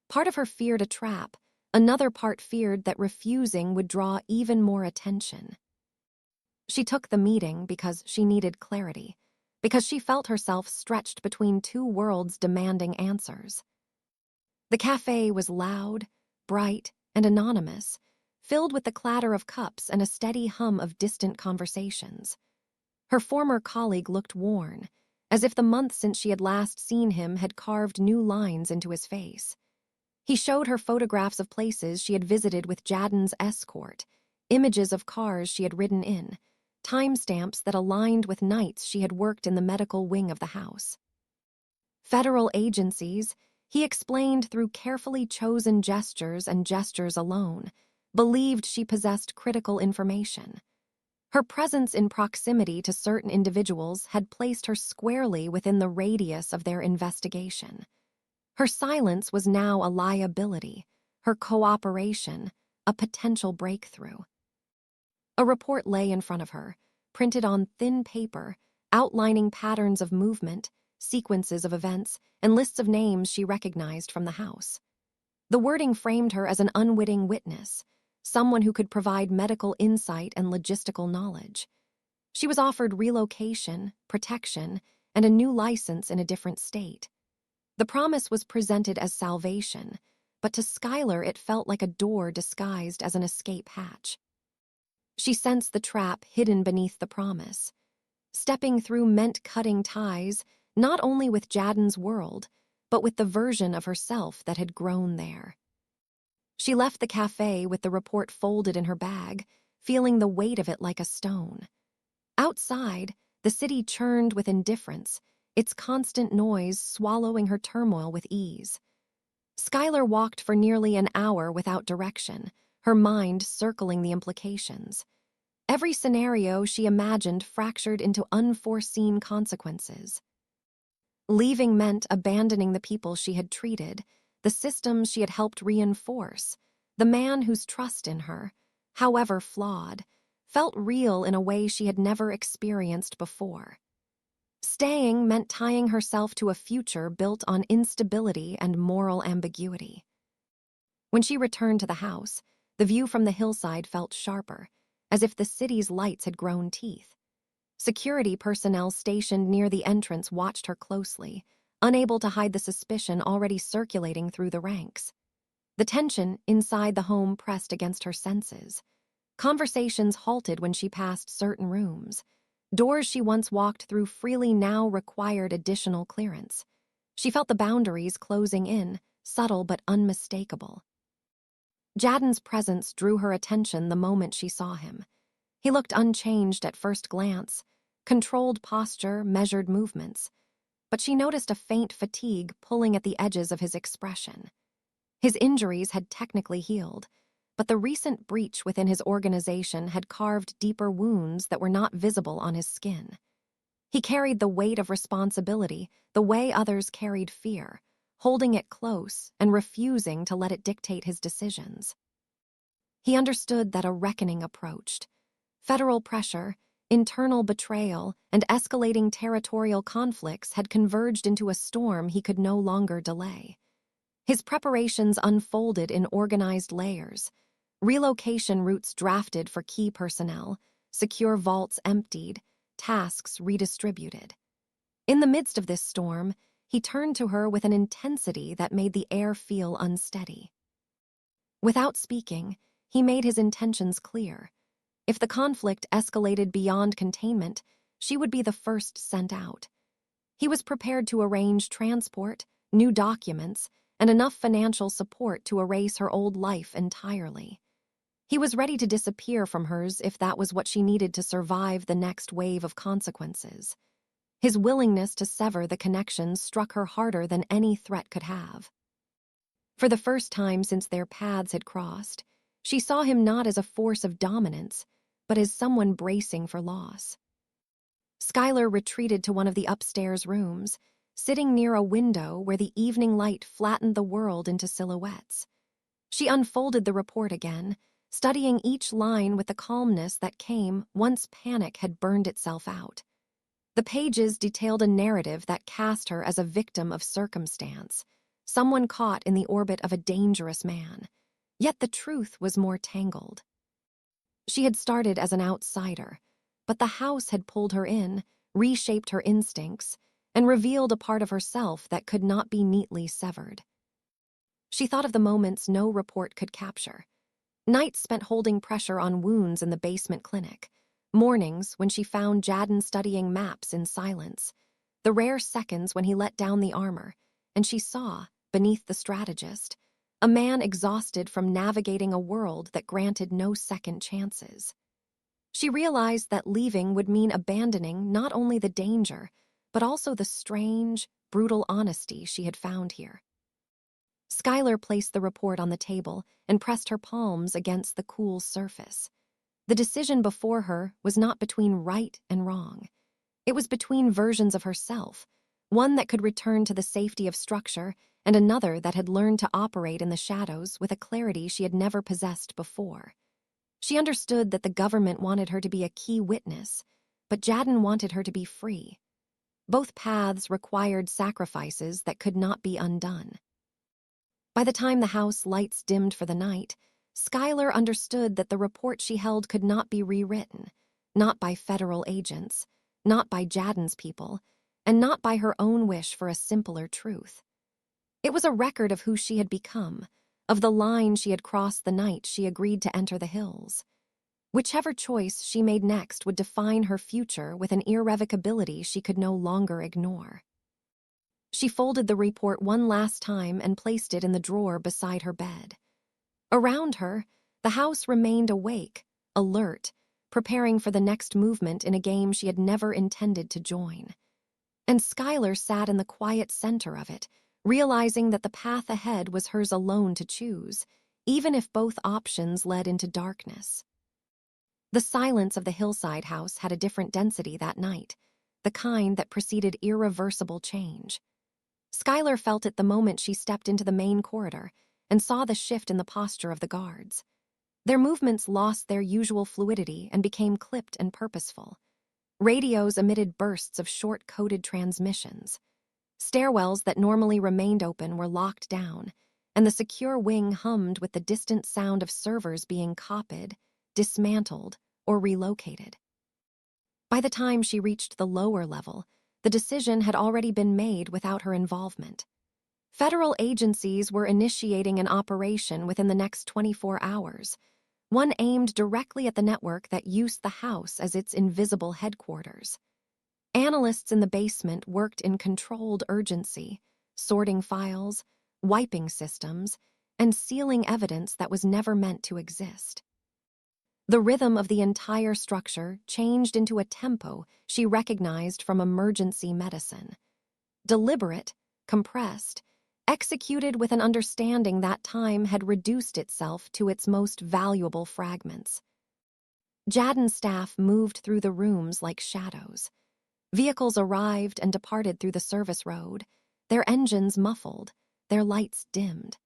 Part of her feared a trap, another part feared that refusing would draw even more attention. She took the meeting because she needed clarity, because she felt herself stretched between two worlds demanding answers. The cafe was loud, bright, and anonymous, filled with the clatter of cups and a steady hum of distant conversations. Her former colleague looked worn, as if the month since she had last seen him had carved new lines into his face. He showed her photographs of places she had visited with Jadden's escort, images of cars she had ridden in, timestamps that aligned with nights she had worked in the medical wing of the house. Federal agencies, he explained through carefully chosen gestures and gestures alone, believed she possessed critical information. Her presence in proximity to certain individuals had placed her squarely within the radius of their investigation. Her silence was now a liability, her cooperation a potential breakthrough. A report lay in front of her, printed on thin paper, outlining patterns of movement, sequences of events, and lists of names she recognized from the house. The wording framed her as an unwitting witness, someone who could provide medical insight and logistical knowledge. She was offered relocation, protection, and a new license in a different state. The promise was presented as salvation, but to Schuyler it felt like a door disguised as an escape hatch. She sensed the trap hidden beneath the promise. Stepping through meant cutting ties, not only with Jadden's world, but with the version of herself that had grown there. She left the cafe with the report folded in her bag, feeling the weight of it like a stone. Outside, the city churned with indifference, its constant noise swallowing her turmoil with ease. Schuyler walked for nearly an hour without direction, her mind circling the implications. Every scenario she imagined fractured into unforeseen consequences. Leaving meant abandoning the people she had treated, the systems she had helped reinforce, the man whose trust in her, however flawed, felt real in a way she had never experienced before. Staying meant tying herself to a future built on instability and moral ambiguity. When she returned to the house, the view from the hillside felt sharper, as if the city's lights had grown teeth. Security personnel stationed near the entrance watched her closely, unable to hide the suspicion already circulating through the ranks. The tension inside the home pressed against her senses. Conversations halted when she passed certain rooms. Doors she once walked through freely now required additional clearance. She felt the boundaries closing in, subtle but unmistakable. Jadden's presence drew her attention the moment she saw him. He looked unchanged at first glance, controlled posture, measured movements, but she noticed a faint fatigue pulling at the edges of his expression. His injuries had technically healed, but the recent breach within his organization had carved deeper wounds that were not visible on his skin. He carried the weight of responsibility the way others carried fear, holding it close and refusing to let it dictate his decisions. He understood that a reckoning approached. Federal pressure, internal betrayal, and escalating territorial conflicts had converged into a storm he could no longer delay. His preparations unfolded in organized layers. Relocation routes drafted for key personnel, secure vaults emptied, tasks redistributed. In the midst of this storm, he turned to her with an intensity that made the air feel unsteady. Without speaking, he made his intentions clear. If the conflict escalated beyond containment, she would be the first sent out. He was prepared to arrange transport, new documents, and enough financial support to erase her old life entirely. He was ready to disappear from hers if that was what she needed to survive the next wave of consequences. His willingness to sever the connection struck her harder than any threat could have. For the first time since their paths had crossed, she saw him not as a force of dominance, but as someone bracing for loss. Skylar retreated to one of the upstairs rooms, sitting near a window where the evening light flattened the world into silhouettes. She unfolded the report again, studying each line with the calmness that came once panic had burned itself out. The pages detailed a narrative that cast her as a victim of circumstance, someone caught in the orbit of a dangerous man. Yet the truth was more tangled. She had started as an outsider, but the house had pulled her in, reshaped her instincts, and revealed a part of herself that could not be neatly severed. She thought of the moments no report could capture. Nights spent holding pressure on wounds in the basement clinic. Mornings when she found Jadden studying maps in silence. The rare seconds when he let down the armor, and she saw, beneath the strategist, a man exhausted from navigating a world that granted no second chances. She realized that leaving would mean abandoning not only the danger, but also the strange, brutal honesty she had found here. Skylar placed the report on the table and pressed her palms against the cool surface. The decision before her was not between right and wrong. It was between versions of herself, one that could return to the safety of structure and another that had learned to operate in the shadows with a clarity she had never possessed before. She understood that the government wanted her to be a key witness, but Jadden wanted her to be free. Both paths required sacrifices that could not be undone. By the time the house lights dimmed for the night, Skylar understood that the report she held could not be rewritten, not by federal agents, not by Jadden's people, and not by her own wish for a simpler truth. It was a record of who she had become, of the line she had crossed the night she agreed to enter the hills. Whichever choice she made next would define her future with an irrevocability she could no longer ignore. She folded the report one last time and placed it in the drawer beside her bed. Around her, the house remained awake, alert, preparing for the next movement in a game she had never intended to join. And Skylar sat in the quiet center of it, realizing that the path ahead was hers alone to choose, even if both options led into darkness. The silence of the hillside house had a different density that night, the kind that preceded irreversible change. Skylar felt it the moment she stepped into the main corridor and saw the shift in the posture of the guards. Their movements lost their usual fluidity and became clipped and purposeful. Radios emitted bursts of short-coded transmissions. Stairwells that normally remained open were locked down, and the secure wing hummed with the distant sound of servers being copied, dismantled, or relocated. By the time she reached the lower level, the decision had already been made without her involvement. Federal agencies were initiating an operation within the next 24 hours, one aimed directly at the network that used the house as its invisible headquarters. Analysts in the basement worked in controlled urgency, sorting files, wiping systems, and sealing evidence that was never meant to exist. The rhythm of the entire structure changed into a tempo she recognized from emergency medicine. Deliberate, compressed, executed with an understanding that time had reduced itself to its most valuable fragments. Jadden's staff moved through the rooms like shadows. Vehicles arrived and departed through the service road, their engines muffled, their lights dimmed.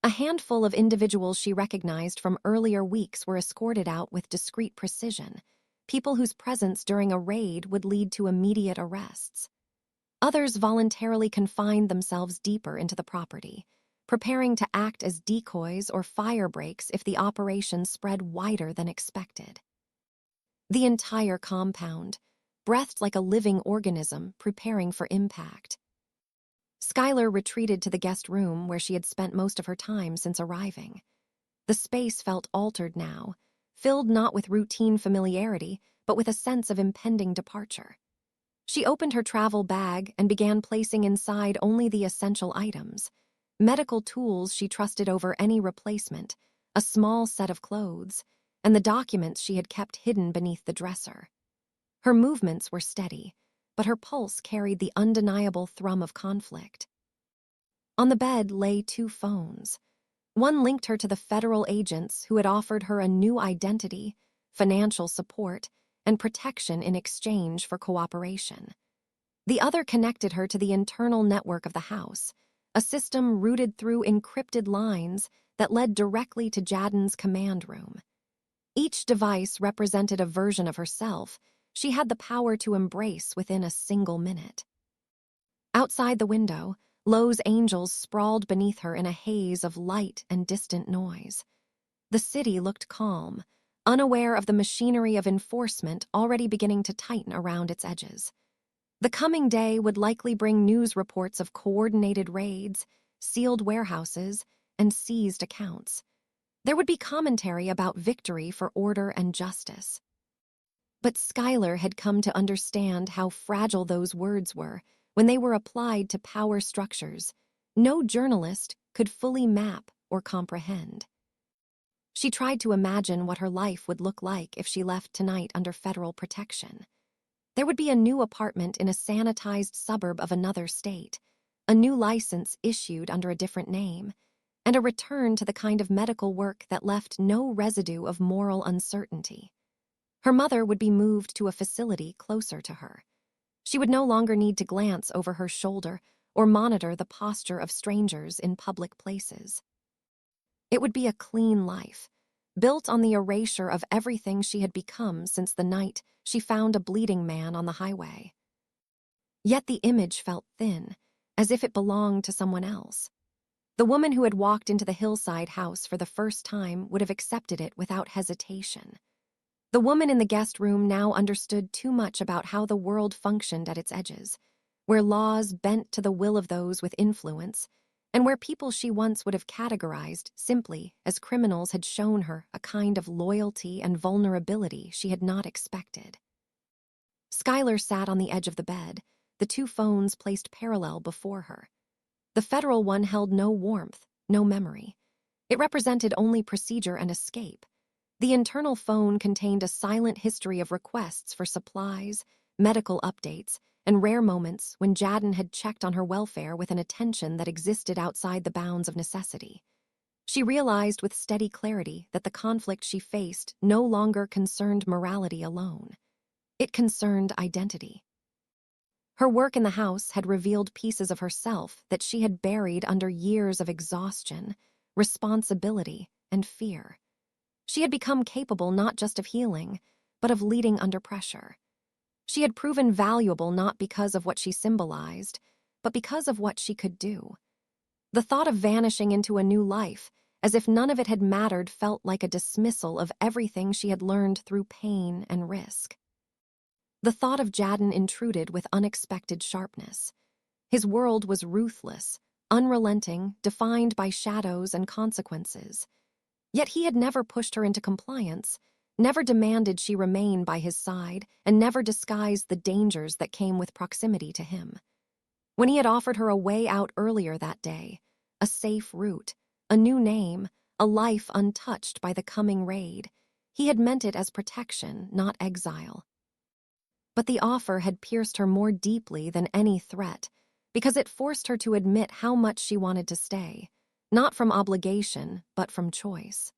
A handful of individuals she recognized from earlier weeks were escorted out with discreet precision, people whose presence during a raid would lead to immediate arrests. Others voluntarily confined themselves deeper into the property, preparing to act as decoys or fire breaks if the operation spread wider than expected. The entire compound, breathed like a living organism preparing for impact. Skylar retreated to the guest room where she had spent most of her time since arriving. The space felt altered now, filled not with routine familiarity, but with a sense of impending departure. She opened her travel bag and began placing inside only the essential items, medical tools she trusted over any replacement, a small set of clothes, and the documents she had kept hidden beneath the dresser. Her movements were steady, but her pulse carried the undeniable thrum of conflict. On the bed lay 2 phones. One linked her to the federal agents who had offered her a new identity, financial support, and protection in exchange for cooperation. The other connected her to the internal network of the house, a system routed through encrypted lines that led directly to Jadden's command room. Each device represented a version of herself she had the power to embrace within a single minute. Outside the window, Lowe's angels sprawled beneath her in a haze of light and distant noise. The city looked calm, unaware of the machinery of enforcement already beginning to tighten around its edges. The coming day would likely bring news reports of coordinated raids, sealed warehouses, and seized accounts. There would be commentary about victory for order and justice. But Skylar had come to understand how fragile those words were when they were applied to power structures no journalist could fully map or comprehend. She tried to imagine what her life would look like if she left tonight under federal protection. There would be a new apartment in a sanitized suburb of another state, a new license issued under a different name, and a return to the kind of medical work that left no residue of moral uncertainty. Her mother would be moved to a facility closer to her. She would no longer need to glance over her shoulder or monitor the posture of strangers in public places. It would be a clean life, built on the erasure of everything she had become since the night she found a bleeding man on the highway. Yet the image felt thin, as if it belonged to someone else. The woman who had walked into the hillside house for the first time would have accepted it without hesitation. The woman in the guest room now understood too much about how the world functioned at its edges, where laws bent to the will of those with influence, and where people she once would have categorized simply as criminals had shown her a kind of loyalty and vulnerability she had not expected. Skylar sat on the edge of the bed, the 2 phones placed parallel before her. The federal one held no warmth, no memory. It represented only procedure and escape. The internal phone contained a silent history of requests for supplies, medical updates, and rare moments when Jadden had checked on her welfare with an attention that existed outside the bounds of necessity. She realized with steady clarity that the conflict she faced no longer concerned morality alone. It concerned identity. Her work in the house had revealed pieces of herself that she had buried under years of exhaustion, responsibility, and fear. She had become capable not just of healing, but of leading under pressure. She had proven valuable not because of what she symbolized, but because of what she could do. The thought of vanishing into a new life, as if none of it had mattered, felt like a dismissal of everything she had learned through pain and risk. The thought of Jadden intruded with unexpected sharpness. His world was ruthless, unrelenting, defined by shadows and consequences. Yet he had never pushed her into compliance, never demanded she remain by his side, and never disguised the dangers that came with proximity to him. When he had offered her a way out earlier that day, a safe route, a new name, a life untouched by the coming raid, he had meant it as protection, not exile. But the offer had pierced her more deeply than any threat, because it forced her to admit how much she wanted to stay, not from obligation, but from choice.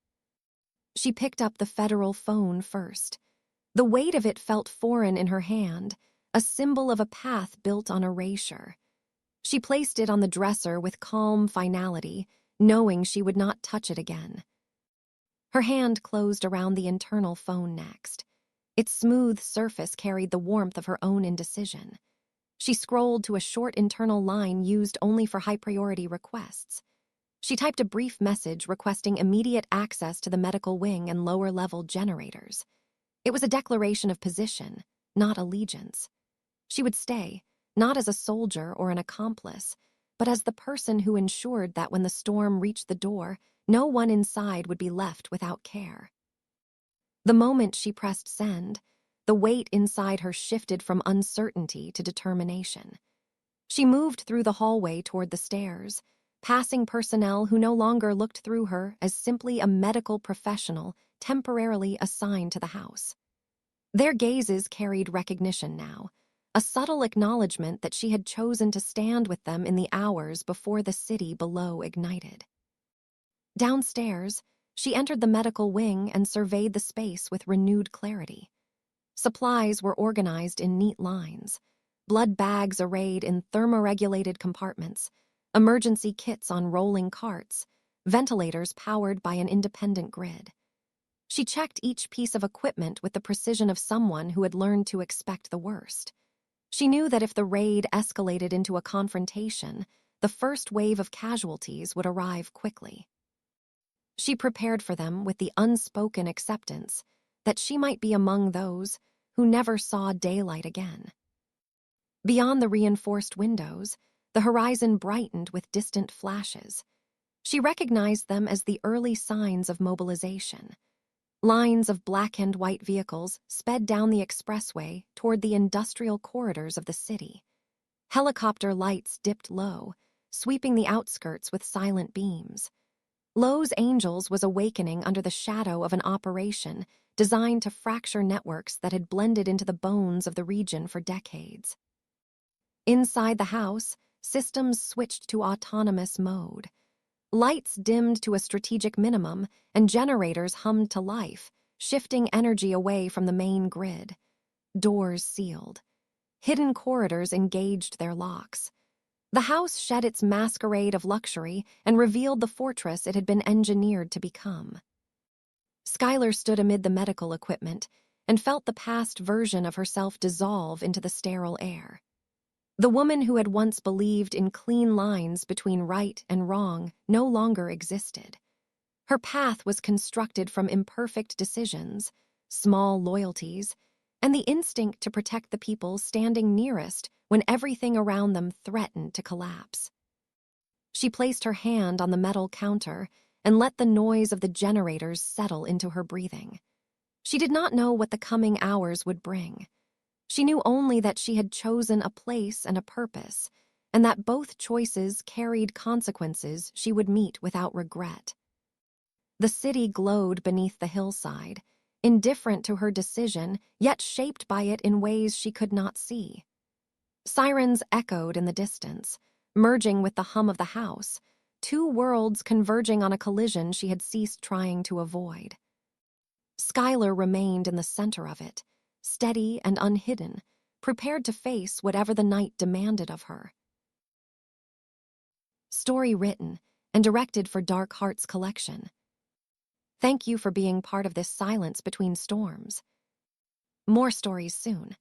She picked up the federal phone first. The weight of it felt foreign in her hand, a symbol of a path built on erasure. She placed it on the dresser with calm finality, knowing she would not touch it again. Her hand closed around the internal phone next. Its smooth surface carried the warmth of her own indecision. She scrolled to a short internal line used only for high-priority requests. She typed a brief message requesting immediate access to the medical wing and lower-level generators. It was a declaration of position, not allegiance. She would stay, not as a soldier or an accomplice, but as the person who ensured that when the storm reached the door, no one inside would be left without care. The moment she pressed send, the weight inside her shifted from uncertainty to determination. She moved through the hallway toward the stairs, passing personnel who no longer looked through her as simply a medical professional temporarily assigned to the house. Their gazes carried recognition now, a subtle acknowledgement that she had chosen to stand with them in the hours before the city below ignited. Downstairs, she entered the medical wing and surveyed the space with renewed clarity. Supplies were organized in neat lines, blood bags arrayed in thermoregulated compartments, emergency kits on rolling carts, ventilators powered by an independent grid. She checked each piece of equipment with the precision of someone who had learned to expect the worst. She knew that if the raid escalated into a confrontation, the first wave of casualties would arrive quickly. She prepared for them with the unspoken acceptance that she might be among those who never saw daylight again. Beyond the reinforced windows, the horizon brightened with distant flashes. She recognized them as the early signs of mobilization. Lines of black and white vehicles sped down the expressway toward the industrial corridors of the city. Helicopter lights dipped low, sweeping the outskirts with silent beams. Lowe's Angels was awakening under the shadow of an operation designed to fracture networks that had blended into the bones of the region for decades. Inside the house, systems switched to autonomous mode. Lights dimmed to a strategic minimum, and generators hummed to life, shifting energy away from the main grid. Doors sealed. Hidden corridors engaged their locks. The house shed its masquerade of luxury and revealed the fortress it had been engineered to become. Skylar stood amid the medical equipment and felt the past version of herself dissolve into the sterile air. The woman who had once believed in clean lines between right and wrong no longer existed. Her path was constructed from imperfect decisions, small loyalties, and the instinct to protect the people standing nearest when everything around them threatened to collapse. She placed her hand on the metal counter and let the noise of the generators settle into her breathing. She did not know what the coming hours would bring. She knew only that she had chosen a place and a purpose, and that both choices carried consequences she would meet without regret. The city glowed beneath the hillside, indifferent to her decision, yet shaped by it in ways she could not see. Sirens echoed in the distance, merging with the hum of the house, two worlds converging on a collision she had ceased trying to avoid. Skylar remained in the center of it, steady and unhidden, prepared to face whatever the night demanded of her. Story written and directed for Dark Hearts Collection. Thank you for being part of this silence between storms. More stories soon.